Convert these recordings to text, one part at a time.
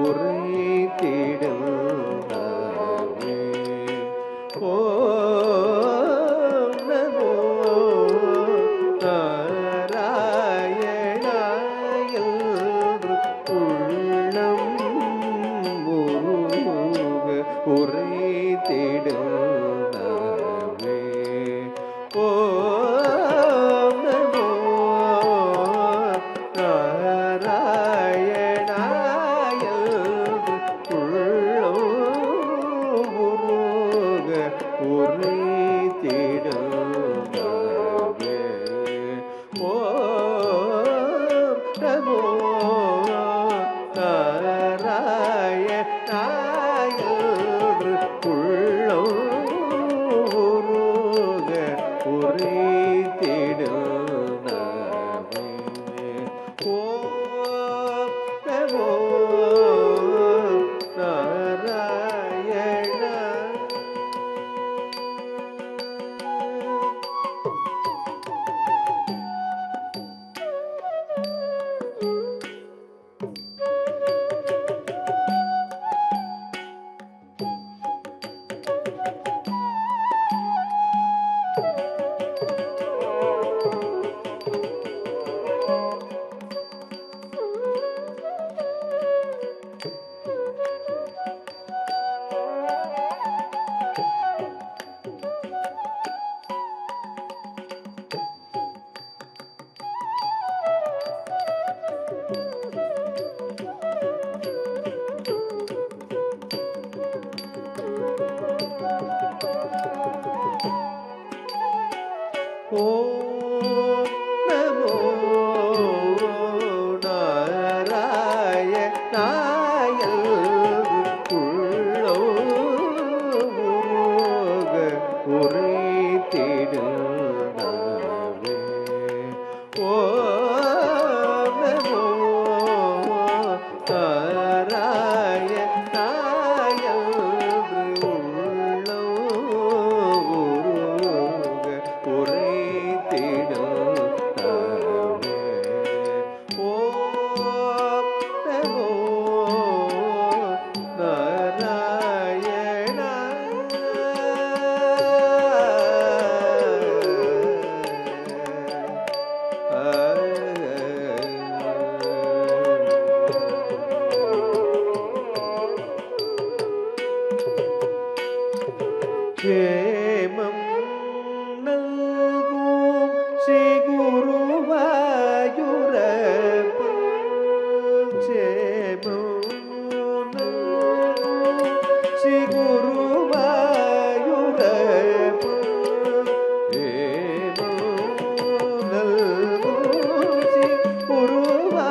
உரைத்திடுமே. ஓம் நமோ நாராயணாய என்று உள்ளம் உருக உரைத்திடுமே. ஓம் நமோ நாராயணாய என்று உள்ளம் உருக உரைத்திடுமே. ஓம் நமோ நாராயணாய என்று உள்ளம் உருக உரைத்திடுமே. ஓம் நமோ நாராயண. ஓம் நமோ நாராயணாய உள்ளம் உருக உரைத்திடுமே. ஓம் நமோ நாராயணாய உள்ளம் உருக உரைத்திடுமே. ஓம் நமோ நாராயண. க்ஷேமம் நல்கும் ஸ்ரீ குருவாயூரப்பன். க்ஷேமம் நல்கும் ஸ்ரீ குருவாயூரப்பன். க்ஷேமம் நல்கும் ஸ்ரீ குருவாயூரப்பன்.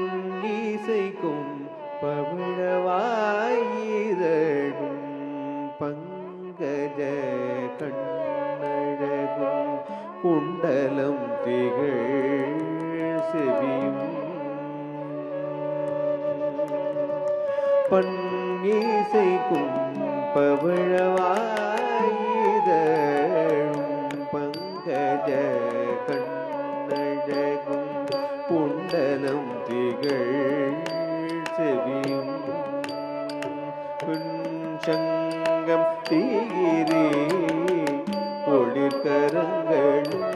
பொன்னிசைக்கும் பவிழவாயிதழும் பங்கஜ கண்ணழகும் குண்டலம் திகழ் செவியும் பொன்னிசைக்கும் பவிழவாயிதழும் பங்கஜ கண்ணழகும் குண்டலம் திகழ் செவியும் புஞ்சங்கம் தீரே ஒளிர்கரங்களும்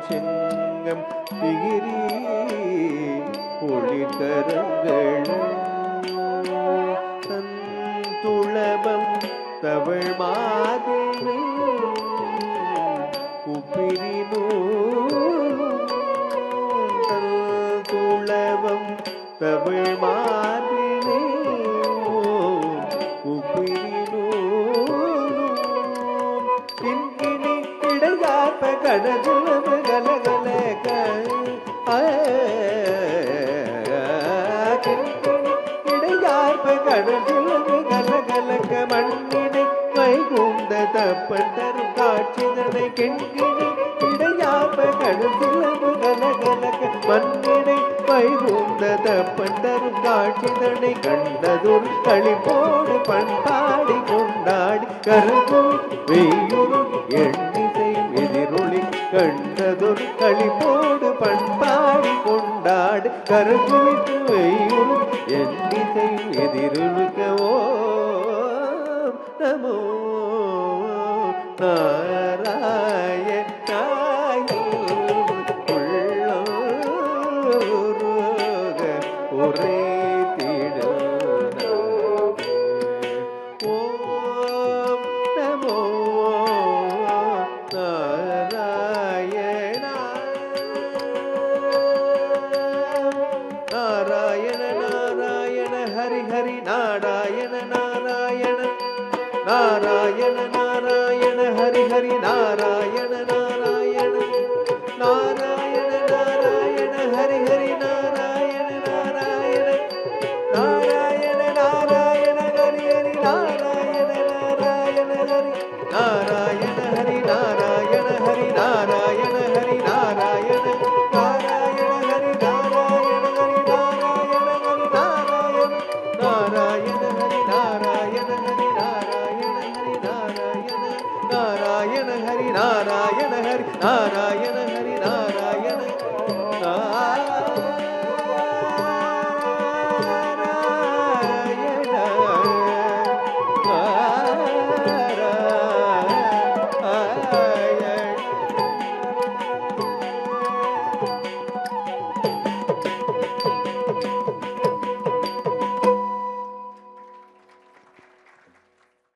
செங்கம் திகிரி ஒளிர்கரங்களும் தந்துளபம் தவழ் மாதிரி உப்பிரினூலம் தமிழ் மாதினே உப்பிரினூலும் கிண்கிணி இடையாற்ப கடதுளவு கலகலக கிண்கிணி இடையாற்ப கடதுளவு கலகலக்க மண்ணினை வைகுந்த தப்பன் தரும் காட்சிதனை கிண்கிணி இடையாற்ப கடதுளவு கலகலக்க மண்ணினை வைகுந்த தப்பன் தரும் காட்சிதனை கண்டதொரு களிப்போடு பண்பாடி கொண்டாடி கருதும் வெய்யுறும் எண்ணிசையும் எதிரொலி கண்டதொரு களிப்போடு பண்பாடி கொண்டாடி கருதுவித்து வெய்யுறும் எண்ணிசையும் எதிரொலிக்கவோ நமோ நாராயணாய உள்ளோருக ஒரே திடுன ஓம் நமோ நாராயணா நாராயண நாராயண ஹரி ஹரி நாராயண நாராயண நாராயண நாராயண ஹரி ஹரி நாராயண நாராயண நாராயண நாராயண ஹரி ஹரி நாராயண நாராயண நாராயண நாராயண ஹரி ஹரி நாராயண நாராயண ஹரி நாராயண ஹரி நாராயண ஹரி நாராயண ஹரி நாராயண நாராயண ஹரி நாராயண ஹரி நாராயண ஹரி நாராயண நாராயண ஹரி நாராயண ஹரி நாராயண ஹரி நாராயண நாராயண ஹரி நாராயண ஹரி நாராயண